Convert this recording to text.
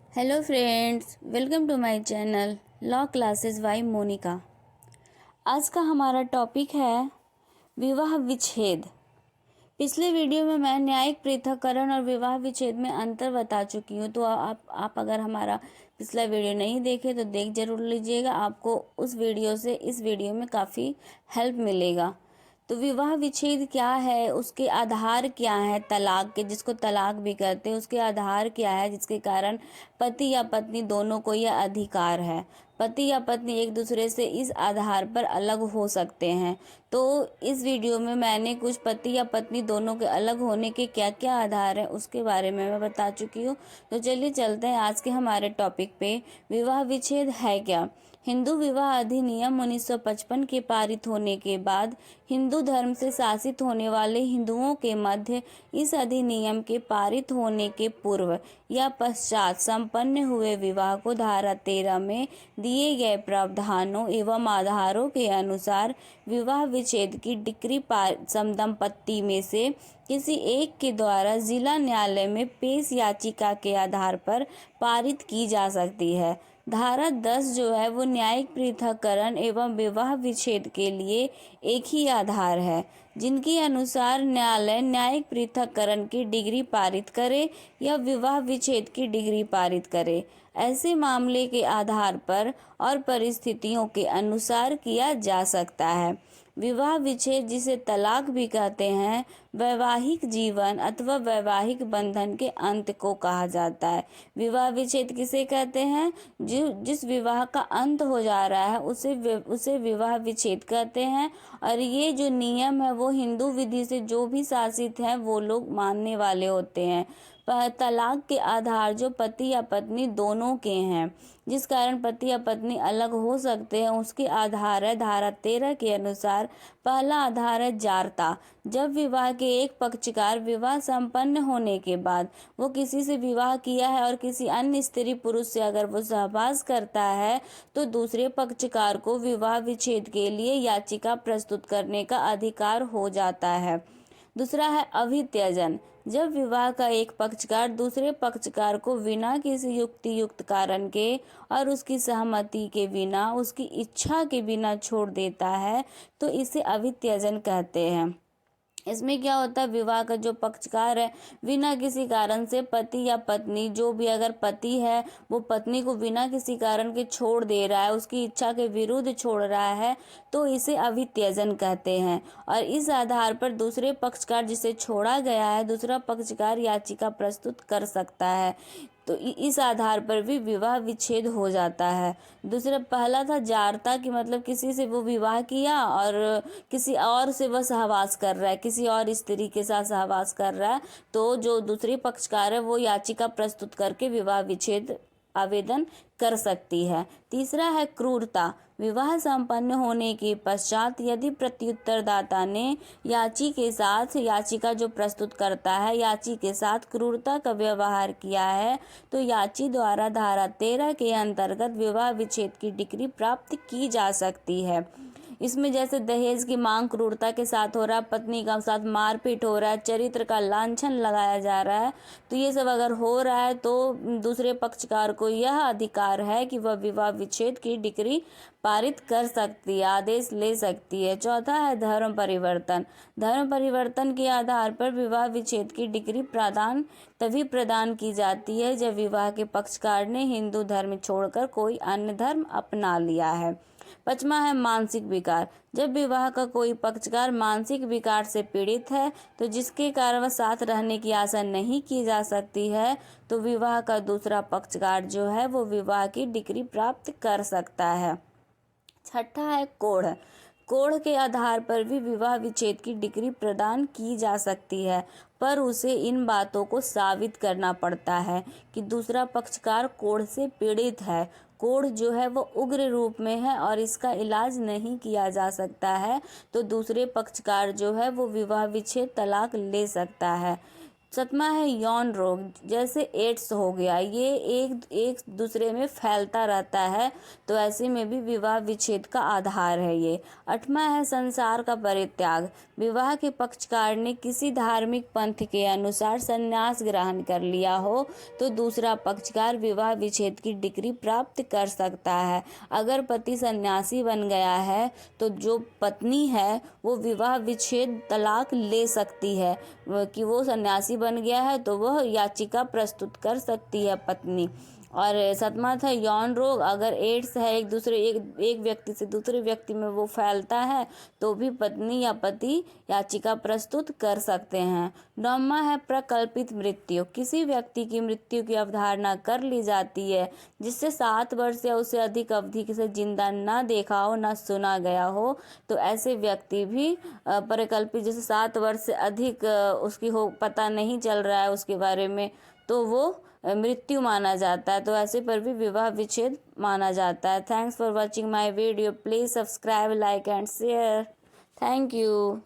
Hello friends, welcome to my channel law classes by Monica. आज का हमारा topic है विवाह विच्छेद। पिछले वीडियो में मैं न्यायिक पृथक्करण और विवाह विच्छेद में अंतर बता चुकी हूँ। तो आप अगर हमारा पिछला वीडियो नहीं देखे तो देख जरूर लीजिएगा। आपको उस वीडियो से इस वीडियो में काफ़ी हेल्प मिलेगा। तो विवाह विच्छेद क्या है, उसके आधार क्या है, तलाक के जिसको तलाक भी कहते हैं, उसके आधार क्या है जिसके कारण पति या पत्नी दोनों को यह अधिकार है। पति या पत्नी एक दूसरे से इस आधार पर अलग हो सकते हैं। तो इस वीडियो में मैंने कुछ पति या पत्नी दोनों के अलग होने के क्या क्या आधार हैं उसके बारे में मैं बता चुकी हूँ। तो चलिए चलते हैं आज के हमारे टॉपिक पे। विवाह विच्छेद है क्या। हिंदू विवाह अधिनियम 1955 के पारित होने के बाद हिंदू धर्म से शासित होने वाले हिंदुओं के मध्य इस अधिनियम के पारित होने के पूर्व या पश्चात संपन्न हुए विवाह को धारा 13 में दिए गए प्रावधानों एवं आधारों के अनुसार विवाह विच्छेद की डिक्री समदंपत्ति में से किसी एक के द्वारा जिला न्यायालय में पेश याचिका के आधार पर पारित की जा सकती है। धारा 10 जो है वो न्यायिक पृथक्करण एवं विवाह विच्छेद के लिए एक ही आधार है, जिनके अनुसार न्यायालय न्यायिक पृथक्करण की डिग्री पारित करे या विवाह विच्छेद की डिग्री पारित करे। ऐसे मामले के आधार पर और परिस्थितियों के अनुसार किया जा सकता है। विवाह विच्छेद, जिसे तलाक भी कहते हैं, वैवाहिक जीवन अथवा वैवाहिक बंधन के अंत को कहा जाता है। विवाह विच्छेद किसे कहते हैं? जिस विवाह का अंत हो जा रहा है उसे विवाह विच्छेद कहते हैं। और ये जो नियम है वो हिंदू विधि से जो भी शासित हैं वो लोग मानने वाले होते हैं। तलाक के आधार जो पति या पत्नी दोनों के हैं, जिस कारण पति या पत्नी अलग हो सकते हैं, उसके आधार है धारा 13 के अनुसार। पहला आधार है जारता। जब विवाह के एक पक्षकार विवाह संपन्न होने के बाद वो किसी से विवाह किया है और किसी अन्य स्त्री पुरुष से अगर वो सहवास करता है तो दूसरे पक्षकार को विवाह विच्छेद के लिए याचिका प्रस्तुत करने का अधिकार हो जाता है। दूसरा है अभित्यजन। जब विवाह का एक पक्षकार दूसरे पक्षकार को बिना किसी युक्त कारण के और उसकी सहमति के बिना, उसकी इच्छा के बिना छोड़ देता है तो इसे अभित्यजन कहते हैं। इसमें क्या होता है, विवाह का जो पक्षकार है बिना किसी कारण से पति या पत्नी, जो भी अगर पति है वो पत्नी को बिना किसी कारण के छोड़ दे रहा है, उसकी इच्छा के विरुद्ध छोड़ रहा है, तो इसे अभित्यजन कहते हैं। और इस आधार पर दूसरे पक्षकार जिसे छोड़ा गया है, दूसरा पक्षकार याचिका प्रस्तुत कर सकता है। तो इस आधार पर भी विवाह विच्छेद हो जाता है। दूसरा पहला था जारता, की मतलब किसी से वो विवाह किया और किसी और से वह सहवास कर रहा है, किसी और स्त्री के साथ सहवास कर रहा है, तो जो दूसरी पक्षकार है वो याचिका प्रस्तुत करके विवाह विच्छेद आवेदन कर सकती है। तीसरा है क्रूरता। विवाह संपन्न होने के पश्चात यदि प्रत्युत्तरदाता ने याचिका जो प्रस्तुत करता है याची के साथ क्रूरता का व्यवहार किया है तो याची द्वारा धारा 13 के अंतर्गत विवाह विच्छेद की डिग्री प्राप्त की जा सकती है। इसमें जैसे दहेज की मांग क्रूरता के साथ हो रहा है, पत्नी का साथ मारपीट हो रहा है, चरित्र का लांछन लगाया जा रहा है, तो ये सब अगर हो रहा है तो दूसरे पक्षकार को यह अधिकार है कि वह विवाह विच्छेद की डिग्री पारित कर सकती है, आदेश ले सकती है। चौथा है धर्म परिवर्तन। धर्म परिवर्तन के आधार पर विवाह विच्छेद की डिग्री तभी प्रदान की जाती है जब विवाह के पक्षकार ने हिंदू धर्म छोड़कर कोई अन्य धर्म अपना लिया है। पांचवा है मानसिक विकार। जब विवाह का कोई पक्षकार मानसिक विकार से पीड़ित है तो जिसके कारण वह साथ रहने की आशा नहीं की जा सकती है, तो विवाह का दूसरा पक्षकार जो है वो विवाह की डिग्री प्राप्त कर सकता है। छठा है कोढ़। कोढ़ के आधार पर भी विवाह विच्छेद की डिग्री प्रदान की जा सकती है, पर उसे इन बातों को साबित करना पड़ता है कि दूसरा पक्षकार कोढ़ से पीड़ित है। कोढ़ जो है वो उग्र रूप में है और इसका इलाज नहीं किया जा सकता है, तो दूसरे पक्षकार जो है वो विवाह विच्छेद तलाक ले सकता है। सातवां है यौन रोग, जैसे एड्स हो गया, ये एक दूसरे में फैलता रहता है, तो ऐसे में भी विवाह विच्छेद का आधार है ये। आठवां है संसार का परित्याग, विवाह के पक्षकार ने किसी धार्मिक पंथ के अनुसार संन्यास ग्रहण कर लिया हो तो दूसरा पक्षकार विवाह विच्छेद की डिग्री प्राप्त कर सकता है। अगर पति सन्यासी बन गया है तो जो पत्नी है वो विवाह विच्छेद तलाक ले सकती है, कि वो सन्यासी बन गया है तो वह याचिका प्रस्तुत कर सकती है पत्नी। और सातवां था यौन रोग, अगर एड्स है एक व्यक्ति से दूसरे व्यक्ति में वो फैलता है तो भी पत्नी या पति याचिका प्रस्तुत कर सकते हैं। नौवां है प्रकल्पित मृत्यु, किसी व्यक्ति की मृत्यु की अवधारणा कर ली जाती है जिससे 7 वर्ष या उससे अधिक अवधि से जिंदा ना देखा हो ना सुना गया हो, तो ऐसे व्यक्ति भी प्रकल्पित, जैसे 7 वर्ष से अधिक उसकी हो पता नहीं चल रहा है उसके बारे में, तो वो मृत्यु माना जाता है, तो ऐसे पर भी विवाह विच्छेद माना जाता है। Thanks for watching my video, please subscribe, like and share. Thank you.